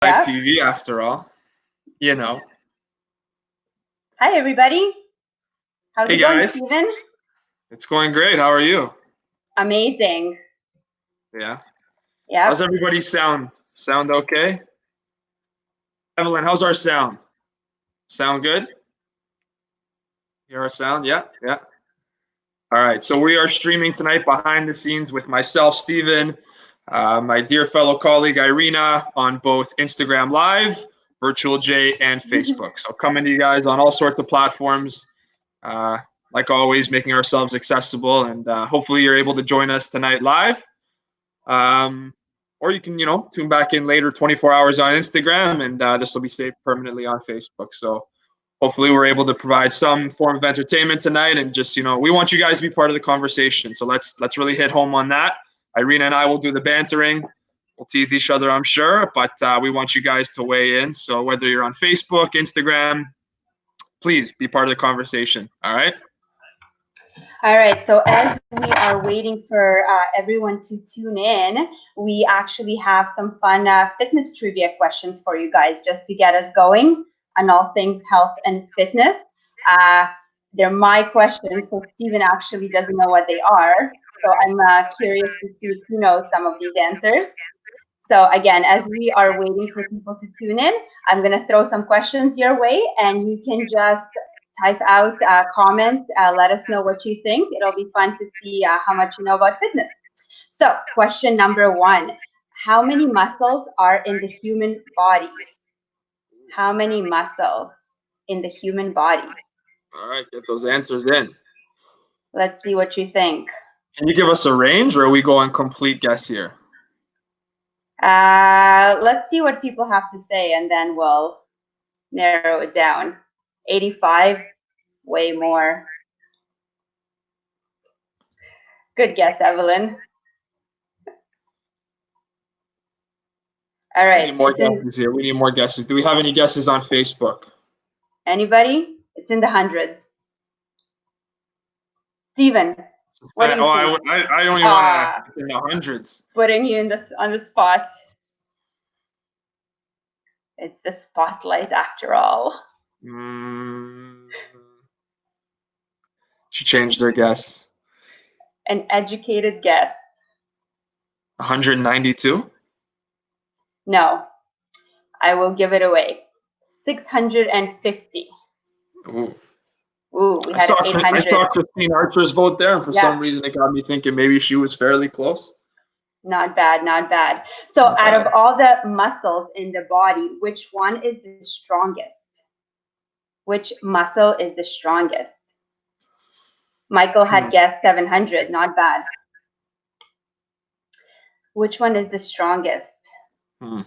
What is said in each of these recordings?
Live Yeah. TV after all, you know. Hi, everybody. How's Hey it going, guys, Steven? it's going great. How are you? Amazing. Yeah. How's Yep. everybody sound? Sound okay? Evelyn, how's our sound? Sound good? Hear our sound? Yeah, yeah. All right. So we are streaming tonight behind the scenes with myself, Steven, my dear fellow colleague Irina on both Instagram Live, Virtual J, and Facebook. So coming to you guys on all sorts of platforms. Uh, like always, making ourselves accessible, and hopefully you're able to join us tonight live. Or you can, tune back in later, 24 hours on Instagram, and this will be saved permanently on Facebook. So hopefully we're able to provide some form of entertainment tonight, and just, we want you guys to be part of the conversation. So let's really hit home on that. Irina and I will do the bantering. We'll tease each other, I'm sure, but we want you guys to weigh in. So whether you're on Facebook, Instagram, please be part of the conversation. All right. All right. So as we are waiting for everyone to tune in, we actually have some fun fitness trivia questions for you guys just to get us going on all things health and fitness. Uh, they're my questions, so Steven actually doesn't know what they are. So I'm curious to see if he knows some of these answers. So again, as we are waiting for people to tune in, I'm going to throw some questions your way, and you can just type out comments. Let us know what you think. It'll be fun to see how much you know about fitness. So question number one, how many muscles are in the human body? How many muscles in the human body? All right, get those answers in. Let's see what you think. Can you give us a range, or are we going complete guess here? Let's see what people have to say, and then we'll narrow it down. 85, way more. Good guess, Evelyn. All We right. need more guesses here. We need more guesses. Do we have any guesses on Facebook? Anybody? It's in the hundreds. Steven, what do you think? I don't even want to. It's in the hundreds. Putting you on the spot. It's the spotlight after all. She changed her guess. An educated guess. 192? No, I will give it away. 650. Ooh. Ooh, we I had saw 800. Christine Archer's vote there, and for some reason it got me thinking maybe she was fairly close. Not bad, not bad. So Not out bad. of all the muscles in the body, which one is the strongest? Which muscle is the strongest? Michael had guessed 700, not bad. Which one is the strongest? We've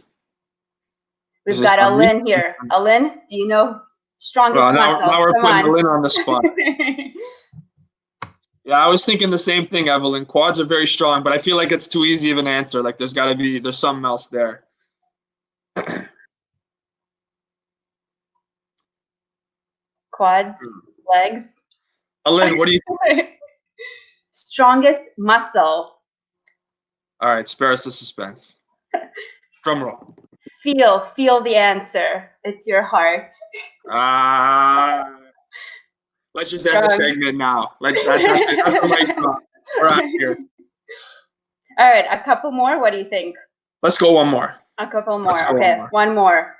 got Alin here. Alin, do you know strongest muscle? Now we're Come putting on. Alin on the spot. Yeah, I was thinking the same thing, Evelyn. Quads are very strong, but I feel like it's too easy of an answer. Like there's something else there. Quads, legs. Alin, what do you think? Strongest muscle. All right, spare us the suspense. Drum roll. Feel the answer. It's your heart. Let's just end the segment now. That's it. That's the mic drop. We're out here. All right, a couple more. What do you think? Let's go one more. A couple more. Okay, one more.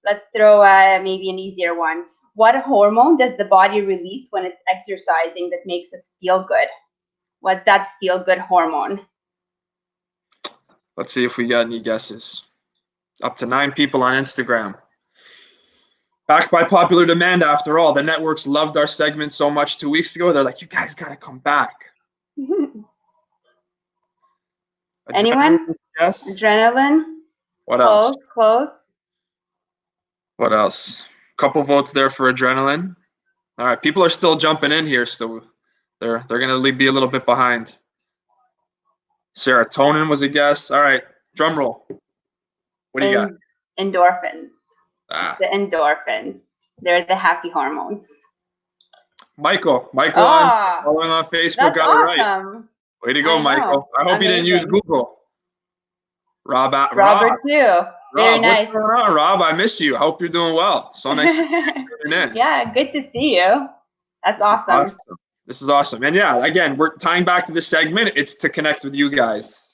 Let's throw maybe an easier one. What hormone does the body release when it's exercising that makes us feel good? What's that feel good hormone? Let's see if we got any guesses. Up to 9 people on Instagram. Backed by popular demand, after all. The networks loved our segment so much 2 weeks ago. They're like, you guys got to come back. Anyone? Yes. Adrenaline? What else? Close. What else? Couple votes there for adrenaline. All right, people are still jumping in here, so they're going to be a little bit behind. Serotonin was a guess. All right, drum roll. What do you got? Endorphins. The endorphins. They're the happy hormones. Michael following on Facebook got it right. Way to go, Michael. I hope you didn't use Google. Robert too. Very Rob, what's nice. going on, Rob? I miss you. Hope you're doing well. So nice to tune in. Yeah, good to see you. That's This is awesome. This is awesome. And yeah, again, we're tying back to this segment. It's to connect with you guys,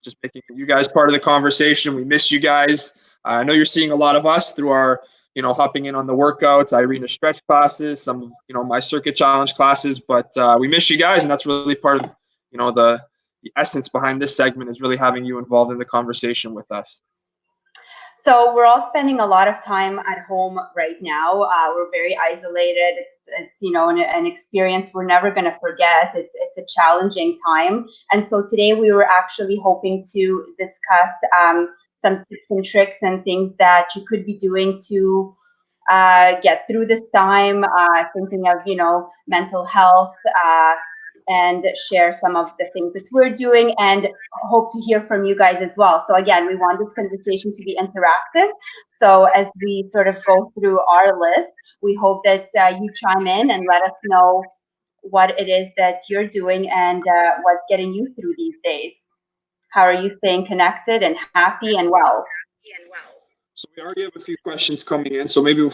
just making you guys part of the conversation. We miss you guys. I know you're seeing a lot of us through our, hopping in on the workouts, Irina stretch classes, some of, my circuit challenge classes, but we miss you guys. And that's really part of, the essence behind this segment is really having you involved in the conversation with us. So we're all spending a lot of time at home right now. We're very isolated. It's an experience we're never going to forget. It's a challenging time. And so today we were actually hoping to discuss some tips and tricks and things that you could be doing to get through this time, thinking of, mental health, and share some of the things that we're doing and hope to hear from you guys as well. So again, we want this conversation to be interactive. So as we sort of go through our list, we hope that you chime in and let us know what it is that you're doing and what's getting you through these days. How are you staying connected and happy and well? So we already have a few questions coming in. So maybe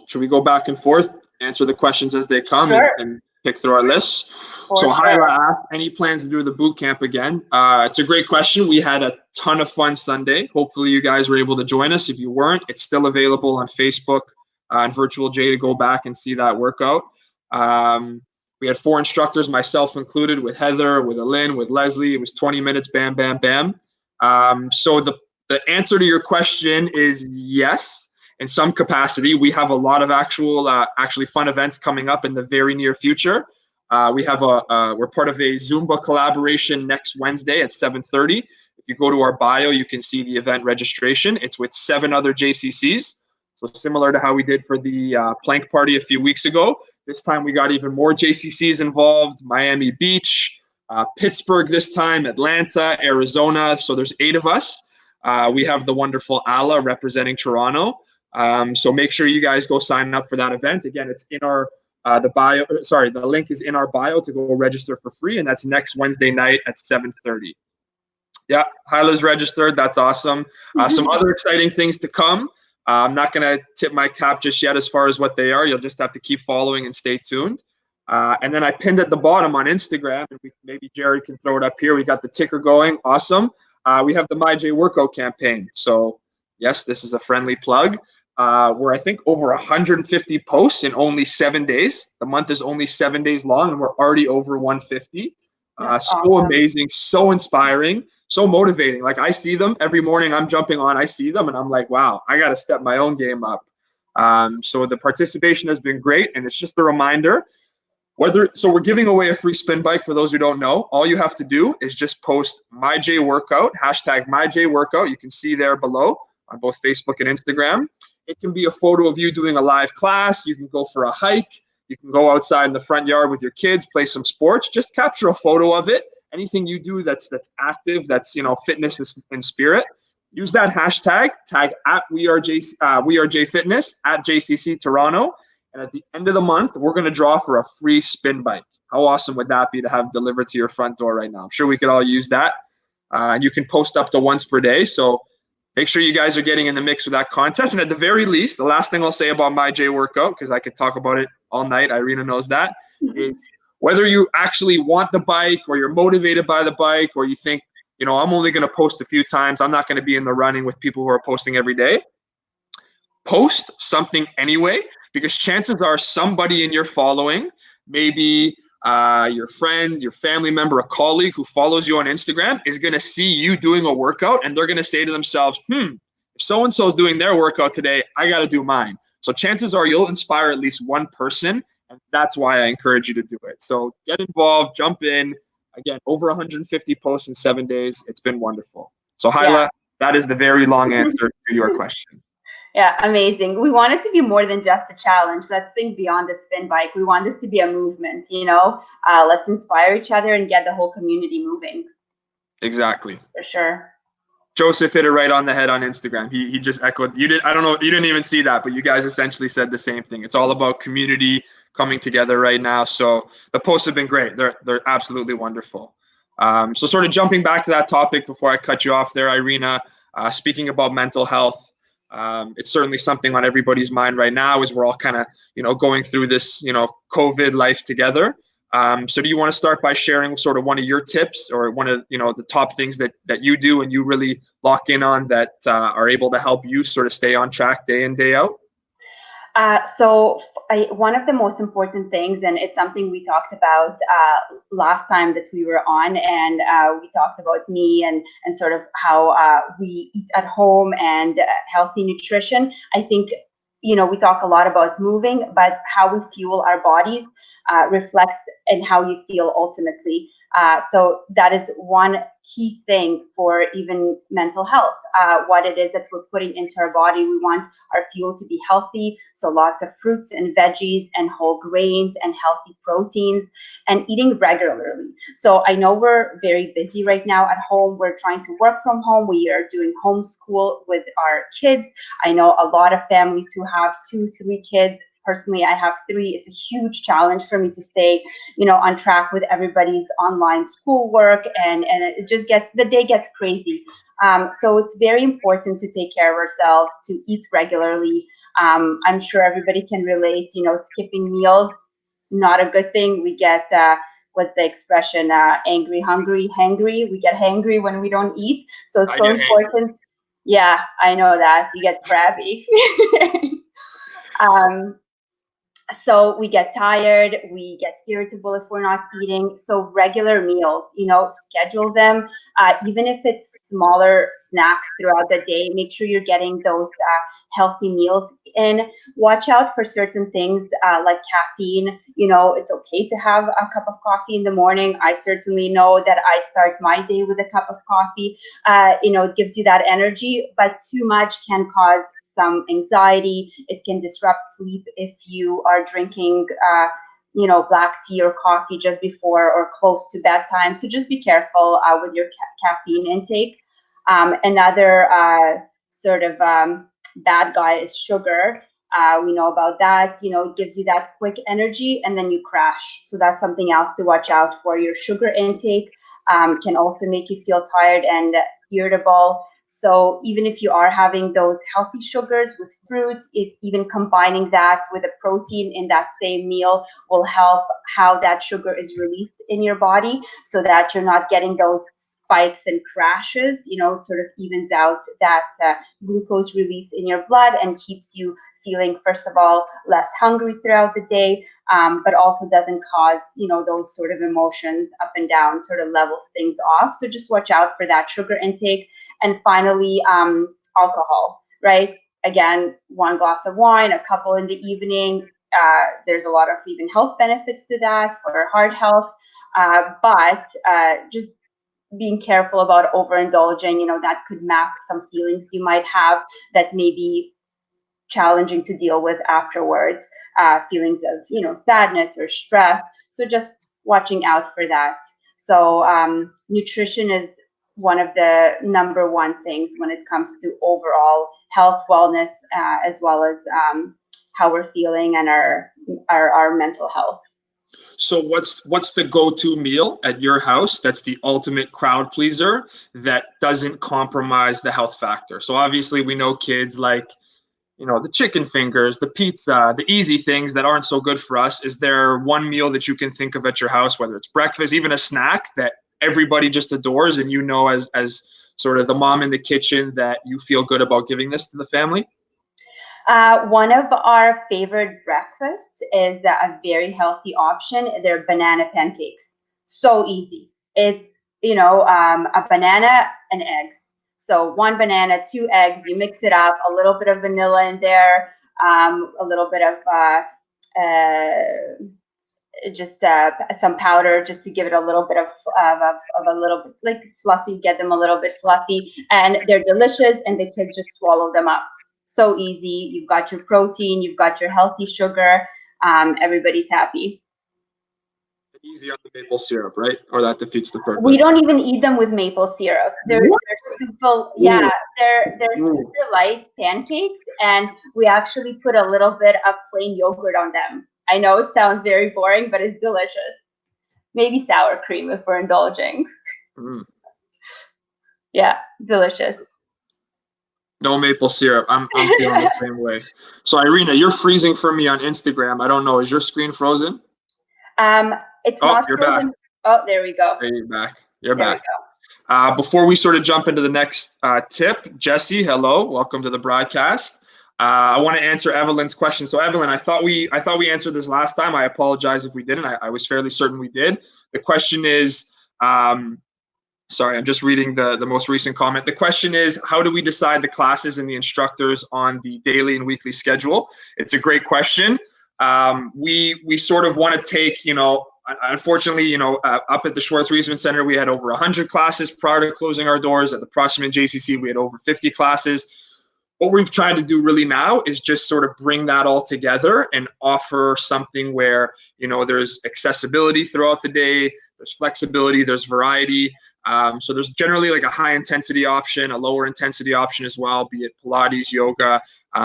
should we go back and forth, answer the questions as they come, Sure. and pick through our lists? So Hyla asked, any plans to do the boot camp again? It's a great question. We had a ton of fun Sunday. Hopefully you guys were able to join us. If you weren't, it's still available on Facebook and Virtual J to go back and see that workout. We had 4 instructors, myself included, with Heather, with Alin, with Leslie. It was 20 minutes, bam, bam, bam. So the answer to your question is yes. In some capacity, we have a lot of actually fun events coming up in the very near future. We're part of a Zumba collaboration next Wednesday at 7:30. If you go to our bio, you can see the event registration. It's with 7 other JCCs. So similar to how we did for the plank party a few weeks ago, this time we got even more JCCs involved. Miami Beach, Pittsburgh this time, Atlanta, Arizona. So there's 8 of us. We have the wonderful Ala representing Toronto. So make sure you guys go sign up for that event. Again, it's in our the link is in our bio to go register for free, and that's next Wednesday night at 7:30. Yeah, Hyla's registered. That's awesome. Some other exciting things to come. I'm not going to tip my cap just yet as far as what they are. You'll just have to keep following and stay tuned. And then I pinned at the bottom on Instagram, and maybe Jared can throw it up here. We got the ticker going. Awesome. We have the MyJ workout campaign. So yes, this is a friendly plug. We're, I think, over 150 posts in only 7 days. The month is only 7 days long, and we're already over 150. So awesome. Amazing, so inspiring, so motivating. Like, I see them every morning. I'm jumping on, I see them, and I'm like, wow, I got to step my own game up. So the participation has been great, and it's just a reminder. So we're giving away a free spin bike for those who don't know. All you have to do is just post MyJWorkout, hashtag MyJWorkout. You can see there below on both Facebook and Instagram. It can be a photo of you doing a live class. You can go for a hike. You can go outside in the front yard with your kids, play some sports. Just capture a photo of it. Anything you do that's active, that's fitness and spirit. Use that hashtag. Tag at We Are J Fitness at JCC Toronto. And at the end of the month, we're going to draw for a free spin bike. How awesome would that be to have delivered to your front door right now? I'm sure we could all use that. And you can post up to once per day. So make sure you guys are getting in the mix with that contest. And at the very least, the last thing I'll say about MyJ Workout, because I could talk about it all night, Irina knows that, is whether you actually want the bike or you're motivated by the bike or you think, I'm only going to post a few times. I'm not going to be in the running with people who are posting every day. Post something anyway, because chances are somebody in your following, maybe your friend, your family member, a colleague who follows you on Instagram is going to see you doing a workout and they're going to say to themselves, if so-and-so is doing their workout today, I got to do mine. So chances are you'll inspire at least one person, and that's why I encourage you to do it. So get involved, jump in. Again, over 150 posts in 7 days. It's been wonderful. So Hyla, that is the very long answer to your question. Yeah, amazing. We want it to be more than just a challenge. Let's think beyond the spin bike. We want this to be a movement, Let's inspire each other and get the whole community moving. Exactly. For sure. Joseph hit it right on the head on Instagram. He just echoed. You didn't even see that, but you guys essentially said the same thing. It's all about community coming together right now. So the posts have been great. They're absolutely wonderful. So sort of jumping back to that topic before I cut you off there, Irina, speaking about mental health, it's certainly something on everybody's mind right now as we're all kind of, going through this, COVID life together. So do you want to start by sharing sort of one of your tips or one of, the top things that you do and you really lock in on that are able to help you sort of stay on track day in, day out? One of the most important things, and it's something we talked about last time that we were on, and we talked about me and sort of how we eat at home and healthy nutrition. I think, we talk a lot about moving, but how we fuel our bodies reflects in how you feel ultimately. So that is one key thing for even mental health, what it is that we're putting into our body. We want our fuel to be healthy, so lots of fruits and veggies and whole grains and healthy proteins, and eating regularly. So I know we're very busy right now at home. We're trying to work from home. We are doing homeschool with our kids. I know a lot of families who have 2, 3 kids. Personally, I have 3. It's a huge challenge for me to stay, on track with everybody's online schoolwork, and the day gets crazy. So it's very important to take care of ourselves, to eat regularly. I'm sure everybody can relate, skipping meals, not a good thing. We get, what's the expression, angry, hungry, hangry. We get hangry when we don't eat. So it's so important. Yeah, I know that. You get crabby. So we get tired, we get irritable if we're not eating. So regular meals, schedule them, even if it's smaller snacks throughout the day. Make sure you're getting those healthy meals in. Watch out for certain things like caffeine. It's okay to have a cup of coffee in the morning. I certainly know that I start my day with a cup of coffee. It gives you that energy, but too much can cause some anxiety. It can disrupt sleep if you are drinking, black tea or coffee just before or close to bedtime. So just be careful with your caffeine intake. Another sort of bad guy is sugar. We know about that. It gives you that quick energy and then you crash. So that's something else to watch out for. Your sugar intake can also make you feel tired and irritable. So even if you are having those healthy sugars with fruit, even combining that with a protein in that same meal will help how that sugar is released in your body so that you're not getting those spikes and crashes. It sort of evens out that glucose release in your blood and keeps you feeling, first of all, less hungry throughout the day, but also doesn't cause, those sort of emotions up and down, sort of levels things off. So just watch out for that sugar intake. And finally, alcohol, right? Again, 1 glass of wine, a couple in the evening. There's a lot of even health benefits to that for heart health, but just being careful about overindulging, that could mask some feelings you might have that may be challenging to deal with afterwards, feelings of, sadness or stress. So just watching out for that. So nutrition is one of the number one things when it comes to overall health, wellness, as well as how we're feeling and our mental health. So what's the go-to meal at your house that's the ultimate crowd pleaser that doesn't compromise the health factor? So obviously we know kids like, the chicken fingers, the pizza, the easy things that aren't so good for us. Is there one meal that you can think of at your house, whether it's breakfast, even a snack that everybody just adores and as sort of the mom in the kitchen that you feel good about giving this to the family? One of our favorite breakfasts is a very healthy option. They're banana pancakes. So easy. It's, a banana and eggs. So 1 banana, 2 eggs, you mix it up, a little bit of vanilla in there, a little bit of just some powder just to give it a little bit of a little bit like fluffy, get them a little bit fluffy, and they're delicious and the kids just swallow them up. So easy. You've got your protein, you've got your healthy sugar, everybody's happy. Easy on the maple syrup, right? Or that defeats the purpose. We don't even eat them with maple syrup. They're super, yeah, they're super light pancakes, and we actually put a little bit of plain yogurt on them. I know it sounds very boring, but it's delicious. Maybe sour cream if we're indulging. Mm. Yeah, delicious. No maple syrup. I'm feeling the same way. So Irina, you're freezing for me on Instagram. I don't know. Is your screen frozen? It's Oh, not you're back. frozen. Oh, there we go. There, you're back. You're There we back. go. Before we sort of jump into the next tip, Jesse, hello, welcome to the broadcast. I want to answer Evelyn's question. So Evelyn, I thought we answered this last time. I apologize if we didn't. I was fairly certain we did. The question is, sorry, I'm just reading the most recent comment. The question is, how do we decide the classes and the instructors on the daily and weekly schedule? It's a great question. We sort of want to take, unfortunately, up at the Schwartz Reisman Center, we had over 100 classes prior to closing our doors. At the Proximate JCC, we had over 50 classes. What we've tried to do really now is just sort of bring that all together and offer something where, there's accessibility throughout the day, there's flexibility, there's variety. So there's generally like a high intensity option, a lower intensity option as well, be it Pilates, yoga.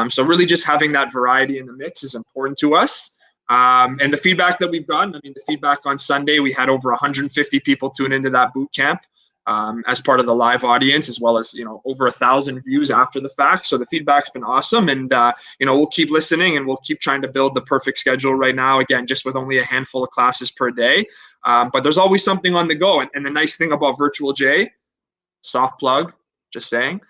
So really just having that variety in the mix is important to us. And the feedback that we've gotten, the feedback on Sunday, we had over 150 people tune into that boot camp as part of the live audience, as well as, over 1,000 views after the fact. So the feedback's been awesome. And, we'll keep listening and we'll keep trying to build the perfect schedule right now, again, just with only a handful of classes per day. But there's always something on the go. And the nice thing about Virtual J, soft plug, just saying,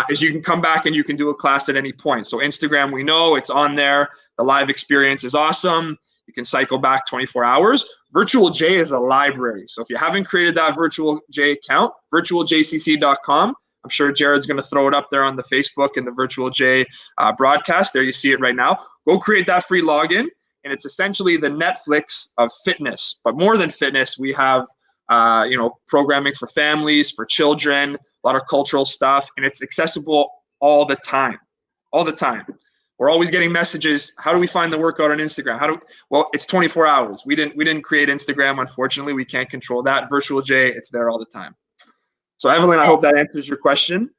is you can come back and you can do a class at any point. So Instagram, we know it's on there. The live experience is awesome. You can cycle back 24 hours. Virtual J is a library. So if you haven't created that Virtual J account, virtualjcc.com. I'm sure Jared's going to throw it up there on the Facebook and the Virtual J broadcast. There you see it right now. Go create that free login. And it's essentially the Netflix of fitness. But more than fitness, we have programming for families, for children, a lot of cultural stuff, and it's accessible all the time. All the time. We're always getting messages. How do we find the workout on Instagram? Well, it's 24 hours. We didn't create Instagram, unfortunately. We can't control that. Virtual J, it's there all the time. So Evelyn, I hope that answers your question.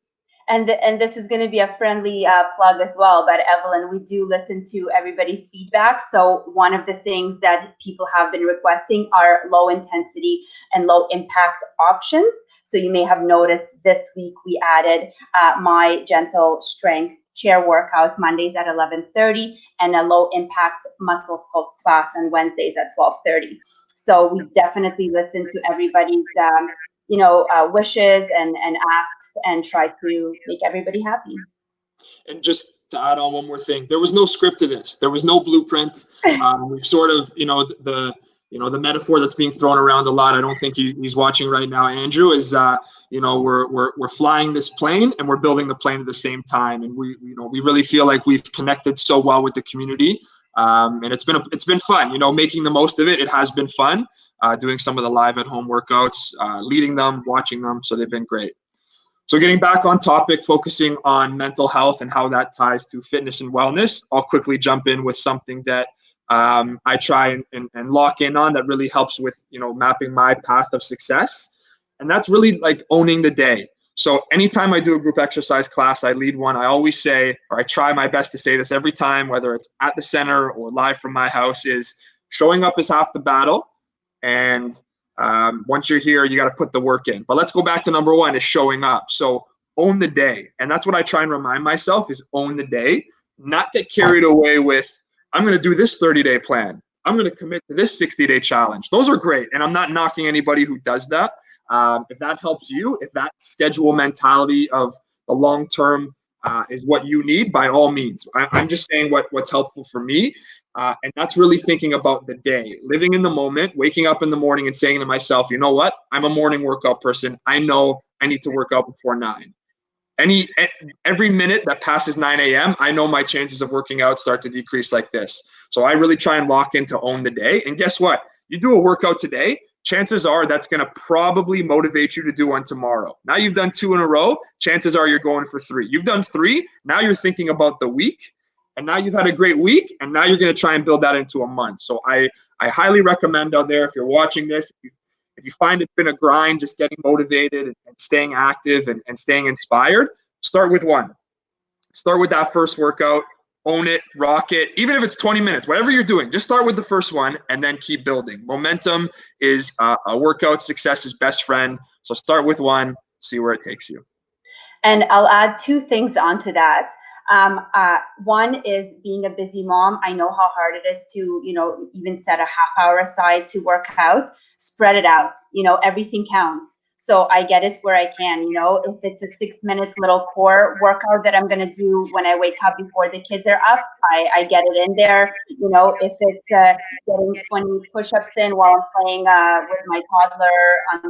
And this is going to be a friendly plug as well. But Evelyn, we do listen to everybody's feedback. So one of the things that people have been requesting are low intensity and low impact options. So you may have noticed this week we added my gentle strength chair workout Mondays at 11:30 and a low impact muscle sculpt class on Wednesdays at 12:30. So we definitely listen to everybody's wishes and asks and try to make everybody happy. And just to add on one more thing, there was no script to this. There was no blueprint. We've sort of, the metaphor that's being thrown around a lot. I don't think he's watching right now. Andrew is, we're flying this plane and we're building the plane at the same time. And we really feel like we've connected so well with the community. And it's been fun, making the most of it. It has been fun doing some of the live at home workouts, leading them, watching them. So they've been great. So getting back on topic, focusing on mental health and how that ties to fitness and wellness, I'll quickly jump in with something that I try and lock in on that really helps with, mapping my path of success. And that's really like owning the day. So anytime I do a group exercise class, I lead one, I always say, or I try my best to say this every time, whether it's at the center or live from my house, is showing up is half the battle. And once you're here, you got to put the work in. But let's go back to number one, is showing up. So own the day. And that's what I try and remind myself, is own the day, not get carried away with, I'm going to do this 30-day plan. I'm going to commit to this 60-day challenge. Those are great. And I'm not knocking anybody who does that. If that helps you, if that schedule mentality of the long term is what you need, by all means. I'm just saying what's helpful for me. And that's really thinking about the day, living in the moment, waking up in the morning and saying to myself, you know what? I'm a morning workout person. I know I need to work out before 9. Every minute that passes 9 a.m., I know my chances of working out start to decrease like this. So I really try and lock in to own the day. And guess what? You do a workout today, chances are that's going to probably motivate you to do one tomorrow. Now you've done 2 in a row, chances are you're going for 3. You've done 3, now you're thinking about the week, and now you've had a great week, and now you're going to try and build that into a month. So I highly recommend out there, if you're watching this, if you find it's been a grind, just getting motivated and staying active and staying inspired, start with one. Start with that first workout, own it, rock it, even if it's 20 minutes, whatever you're doing, just start with the first one and then keep building. Momentum is a workout success's best friend. So start with one, see where it takes you. And I'll add two things onto that. One is being a busy mom. I know how hard it is to, even set a half hour aside to work out, spread it out, everything counts. So I get it where I can, if it's a 6 minute little core workout that I'm going to do when I wake up before the kids are up, I get it in there. If it's getting 20 push-ups in while I'm playing with my toddler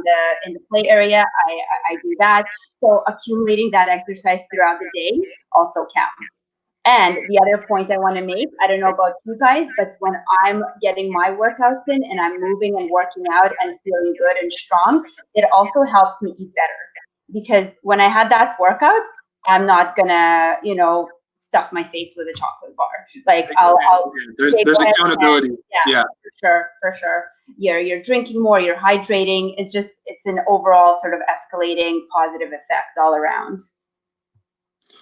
in the play area, I do that. So accumulating that exercise throughout the day also counts. And the other point I want to make, I don't know about you guys, but when I'm getting my workouts in and I'm moving and working out and feeling good and strong, it also helps me eat better. Because when I had that workout, I'm not gonna, stuff my face with a chocolate bar. Like I'll there's accountability. Yeah. For sure. You're drinking more, you're hydrating. It's an overall sort of escalating positive effect all around.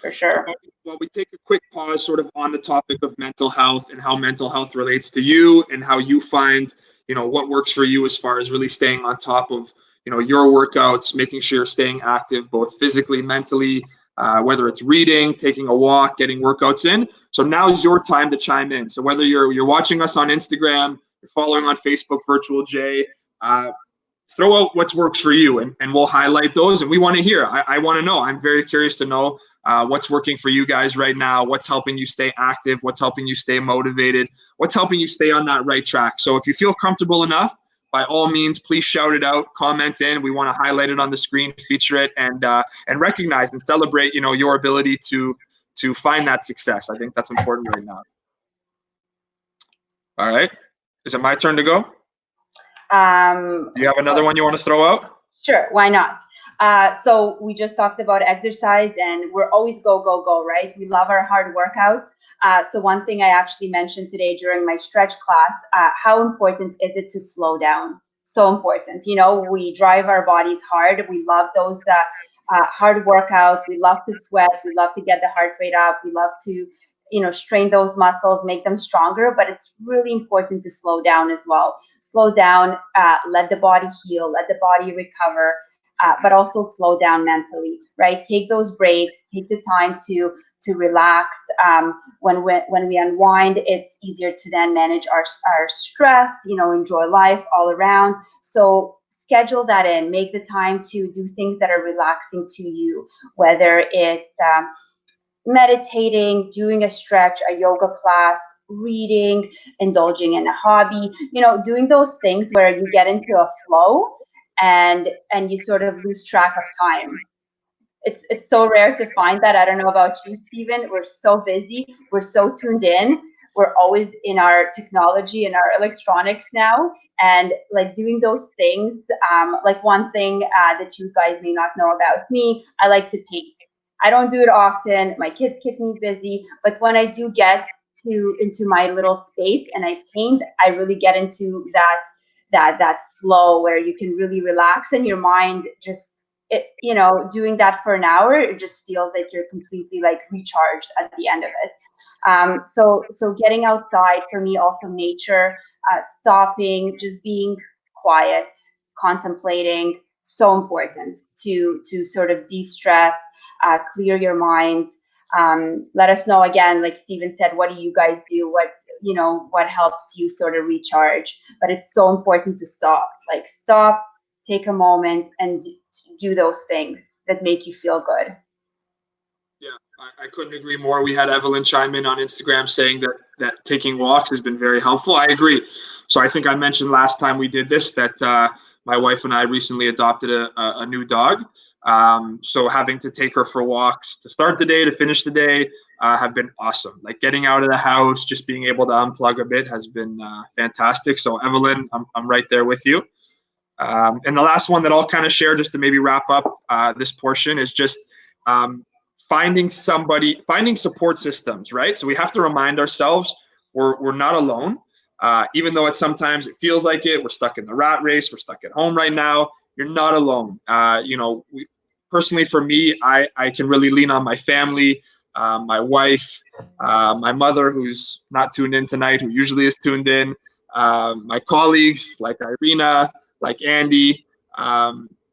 For sure. Well, we take a quick pause sort of on the topic of mental health and how mental health relates to you and how you find, what works for you as far as really staying on top of, your workouts, making sure you're staying active, both physically, mentally, whether it's reading, taking a walk, getting workouts in. So now is your time to chime in. So whether you're watching us on Instagram, you're following on Facebook, Virtual J, throw out what works for you and we'll highlight those. And we want to hear. I want to know. I'm very curious to know what's working for you guys right now, what's helping you stay active, what's helping you stay motivated, what's helping you stay on that right track. So if you feel comfortable enough, by all means, please shout it out, comment in. We want to highlight it on the screen, feature it, and recognize and celebrate, your ability to find that success. I think that's important right now. All right. Is it my turn to go? Do you have another one you want to throw out? Sure, why not? So we just talked about exercise and we're always go, go, go, right? We love our hard workouts. So one thing I actually mentioned today during my stretch class, how important is it to slow down? So important. We drive our bodies hard. We love those hard workouts. We love to sweat. We love to get the heart rate up. We love to strain those muscles, make them stronger, but it's really important to slow down as well. Slow down, let the body heal, let the body recover, but also slow down mentally, right? Take those breaks, take the time to relax. When we unwind, it's easier to then manage our stress, enjoy life all around. So schedule that in, make the time to do things that are relaxing to you, whether it's meditating, doing a stretch, a yoga class, reading, indulging in a hobby, doing those things where you get into a flow and you sort of lose track of time. It's so rare to find that. I don't know about you, Stephen. We're so busy. We're so tuned in. We're always in our technology and our electronics now. And like doing those things, like one thing that you guys may not know about me, I like to paint. I don't do it often. My kids keep me busy, but when I do get into my little space and I paint, I really get into that flow where you can really relax and your mind just doing that for an hour, it just feels like you're completely like recharged at the end of it. So getting outside for me, also nature, stopping, just being quiet, contemplating, so important to sort of de-stress, clear your mind. Let us know again, like Stephen said, what do you guys do? What helps you sort of recharge? But it's so important to stop, take a moment and do those things that make you feel good. Yeah, I couldn't agree more. We had Evelyn chime in on Instagram saying that taking walks has been very helpful. I agree. So I think I mentioned last time we did this that my wife and I recently adopted a new dog. So having to take her for walks to start the day, to finish the day, have been awesome. Like getting out of the house, just being able to unplug a bit has been fantastic. So Evelyn, I'm right there with you. And the last one that I'll kind of share just to maybe wrap up this portion is just finding support systems, right? So we have to remind ourselves we're not alone. Even though sometimes it feels like it, we're stuck in the rat race, we're stuck at home right now, you're not alone. Personally for me, I can really lean on my family. my wife, my mother, who's not tuned in tonight, who usually is tuned in, my colleagues like Irina, like Andy.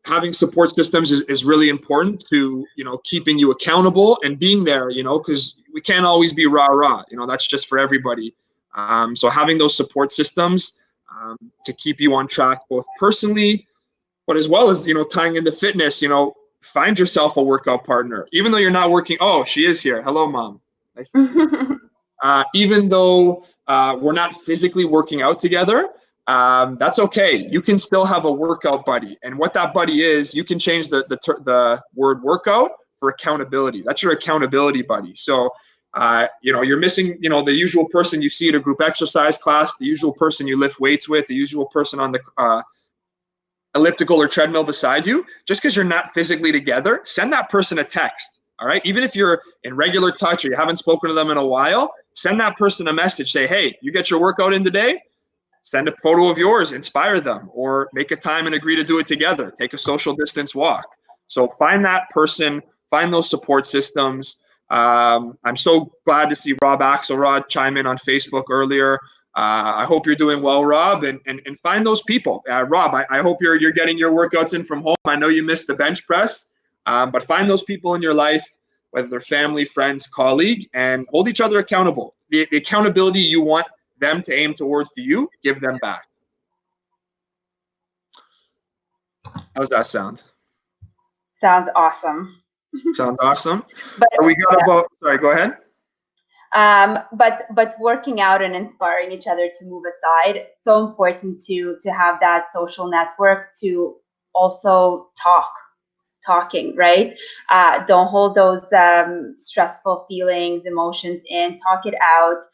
Having support systems is really important to, keeping you accountable and being there, because we can't always be rah-rah. That's just for everybody. So having those support systems to keep you on track, both personally, but as well as, tying into fitness, find yourself a workout partner. Even though you're not working, oh, she is here. Hello, Mom. Nice to see you. Even though we're not physically working out together, that's okay. You can still have a workout buddy. And what that buddy is, you can change the word workout for accountability. That's your accountability buddy. So, you're missing, the usual person you see at a group exercise class, the usual person you lift weights with, the usual person on the elliptical or treadmill beside you. Just because you're not physically together, send that person a text. All right. Even if you're in regular touch or you haven't spoken to them in a while, send that person a message. Say, hey, you get your workout in today? Send a photo of yours, inspire them, or make a time and agree to do it together. Take a social distance walk. So find that person, find those support systems. I'm so glad to see Rob Axelrod chime in on Facebook earlier. I hope you're doing well, Rob, and find those people. Rob, I hope you're getting your workouts in from home. I know you missed the bench press, but find those people in your life, whether they're family, friends, colleague, and hold each other accountable. The accountability you want them to aim towards to you, give them back. How's that sound? Sounds awesome. Sounds awesome. But So we got about, sorry, go ahead. But working out and inspiring each other to move aside, so important to have that social network to also talking, right? Don't hold those stressful feelings, emotions in. Talk it out.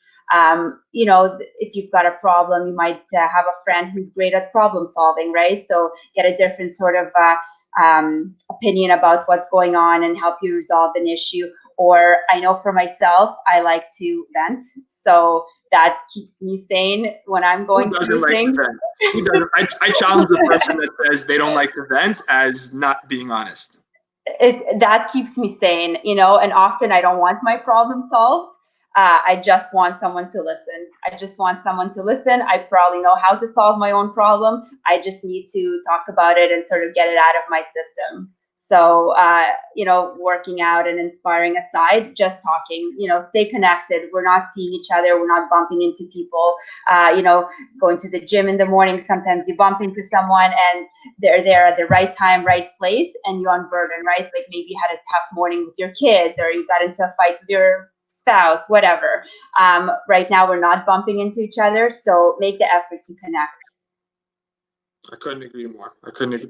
If you've got a problem, you might have a friend who's great at problem solving, right? So get a different sort of opinion about what's going on and help you resolve an issue. Or I know for myself, I like to vent. So that keeps me sane when I'm going through things. Who doesn't? I challenge the person that says they don't like to vent as not being honest. That keeps me sane, and often I don't want my problem solved. I just want someone to listen. I probably know how to solve my own problem. I just need to talk about it and sort of get it out of my system. So, working out and inspiring aside, just talking, stay connected. We're not seeing each other. We're not bumping into people. Going to the gym in the morning, sometimes you bump into someone and they're there at the right time, right place, and you're unburdened, right? Like maybe you had a tough morning with your kids or you got into a fight with your spouse, whatever. Right now, we're not bumping into each other. So make the effort to connect. I couldn't agree more.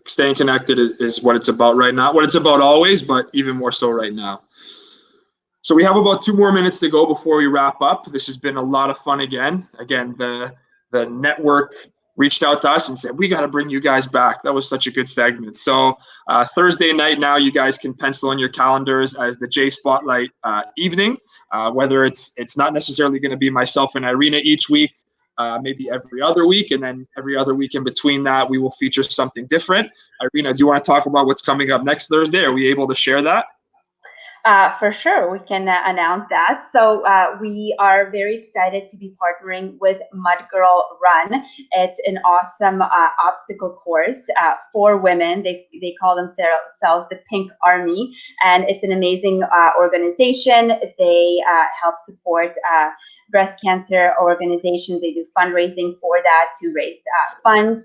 Staying connected is what it's about right now. What it's about always, but even more so right now. So we have about 2 more minutes to go before we wrap up. This has been a lot of fun again. Again, the network reached out to us and said, we got to bring you guys back. That was such a good segment. So Thursday night now, you guys can pencil in your calendars as the J Spotlight evening, whether it's not necessarily going to be myself and Irina each week, maybe every other week, and then every other week in between that, we will feature something different. Irina, do you want to talk about what's coming up next Thursday? Are we able to share that? For sure, we can announce that. So we are very excited to be partnering with Mud Girl Run. It's an awesome obstacle course for women. They call themselves the Pink Army, and it's an amazing organization. They help support breast cancer organizations. They do fundraising for that to raise funds.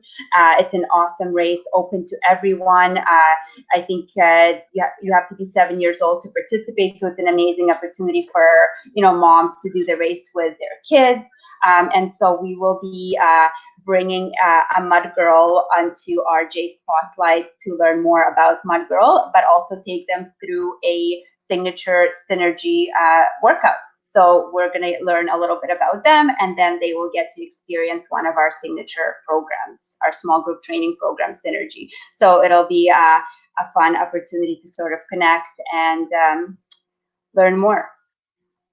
It's an awesome race, open to everyone. I think you have to be 7 years old to participate, so it's an amazing opportunity for moms to do the race with their kids. And so we will be bringing a Mud Girl onto our J Spotlight to learn more about Mud Girl, but also take them through a signature synergy workout. So we're going to learn a little bit about them, and then they will get to experience one of our signature programs, our small group training program, Synergy. So it'll be a fun opportunity to sort of connect and learn more.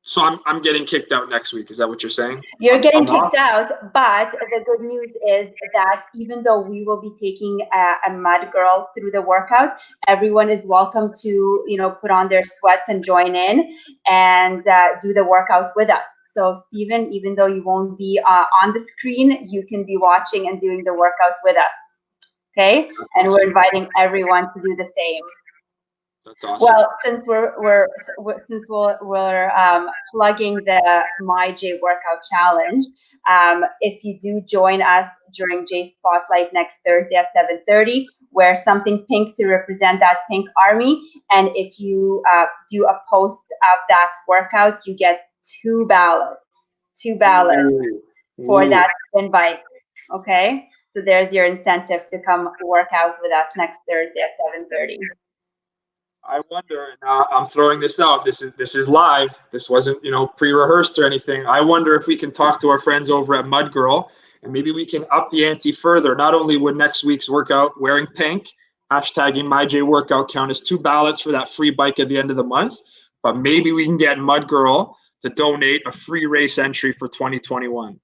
So I'm getting kicked out next week. Is that what you're saying? You're getting I'm off? kicked out, but the good news is that even though we will be taking a mud girl through the workout, everyone is welcome to, put on their sweats and join in and do the workout with us. So Stephen, even though you won't be on the screen, you can be watching and doing the workout with us. Okay? That's And we're awesome. inviting everyone to do the same. That's awesome. Well, since we're plugging the My J Workout Challenge, if you do join us during J Spotlight next Thursday at 7:30, wear something pink to represent that pink army, and if you do a post of that workout, you get two ballots Ooh. for Ooh. that invite. Okay, so there's your incentive to come work out with us next Thursday at 7:30. I wonder, and I'm throwing this out. This is live. This wasn't, pre-rehearsed or anything. I wonder if we can talk to our friends over at Mud Girl, and maybe we can up the ante further. Not only would next week's workout wearing pink, hashtagging MyJWorkout count as two ballots for that free bike at the end of the month, but maybe we can get Mud Girl to donate a free race entry for 2021.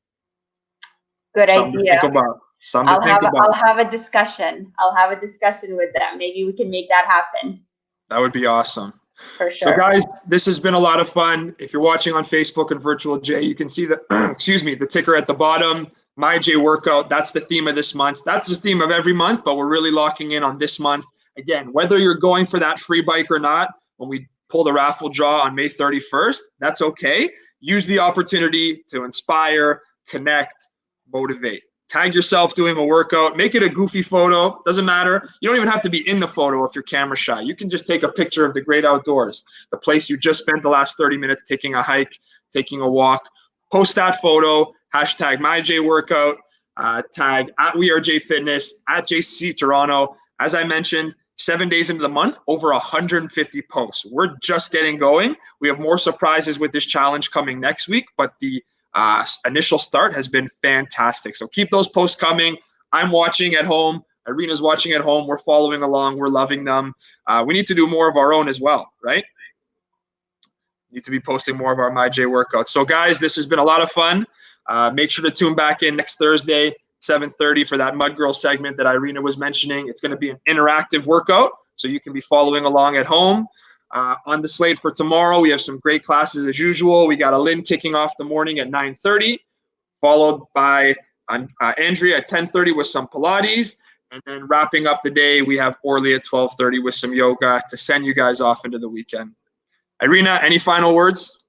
Good Something idea. to think about. Something to think about. I'll have a discussion. I'll have a discussion with them. Maybe we can make that happen. That would be awesome. For sure. So guys, this has been a lot of fun. If you're watching on Facebook and Virtual J, you can see the the ticker at the bottom. My J Workout. That's the theme of this month. That's the theme of every month, but we're really locking in on this month. Again, whether you're going for that free bike or not, when we pull the raffle draw on May 31st, that's okay. Use the opportunity to inspire, connect, motivate. Tag yourself doing a workout. Make it a goofy photo. Doesn't matter. You don't even have to be in the photo if you're camera shy. You can just take a picture of the great outdoors, the place you just spent the last 30 minutes taking a hike, taking a walk. Post that photo. Hashtag MyJWorkout. Tag at WeAreJFitness, at JC Toronto. As I mentioned, 7 days into the month, over 150 posts. We're just getting going. We have more surprises with this challenge coming next week, but the initial start has been fantastic. So keep those posts coming. I'm watching at home. Irina's watching at home. We're following along. We're loving them. We need to do more of our own as well, right? Need to be posting more of our My J workouts. So guys, this has been a lot of fun. Make sure to tune back in next Thursday, 7:30 for that Mud Girl segment that Irina was mentioning. It's going to be an interactive workout, so you can be following along at home. On the slate for tomorrow, we have some great classes as usual. We got a Lynn kicking off the morning at 9:30, followed by Andrea at 10:30 with some Pilates. And then wrapping up the day, we have Orly at 12:30 with some yoga to send you guys off into the weekend. Irina, any final words?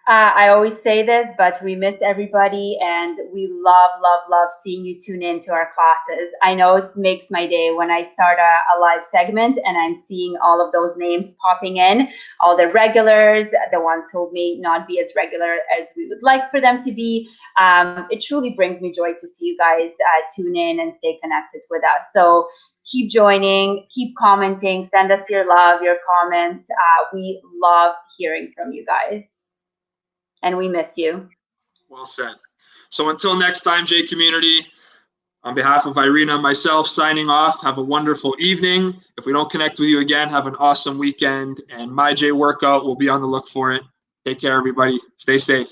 I always say this, but we miss everybody, and we love, love, love seeing you tune in to our classes. I know it makes my day when I start a live segment and I'm seeing all of those names popping in, all the regulars, the ones who may not be as regular as we would like for them to be. It truly brings me joy to see you guys tune in and stay connected with us. So keep joining, keep commenting, send us your love, your comments. We love hearing from you guys. And we miss you. Well said. So until next time, J community, on behalf of Irina and myself, signing off. Have a wonderful evening. If we don't connect with you again, have an awesome weekend. And My J Workout will be on the look for it. Take care, everybody. Stay safe.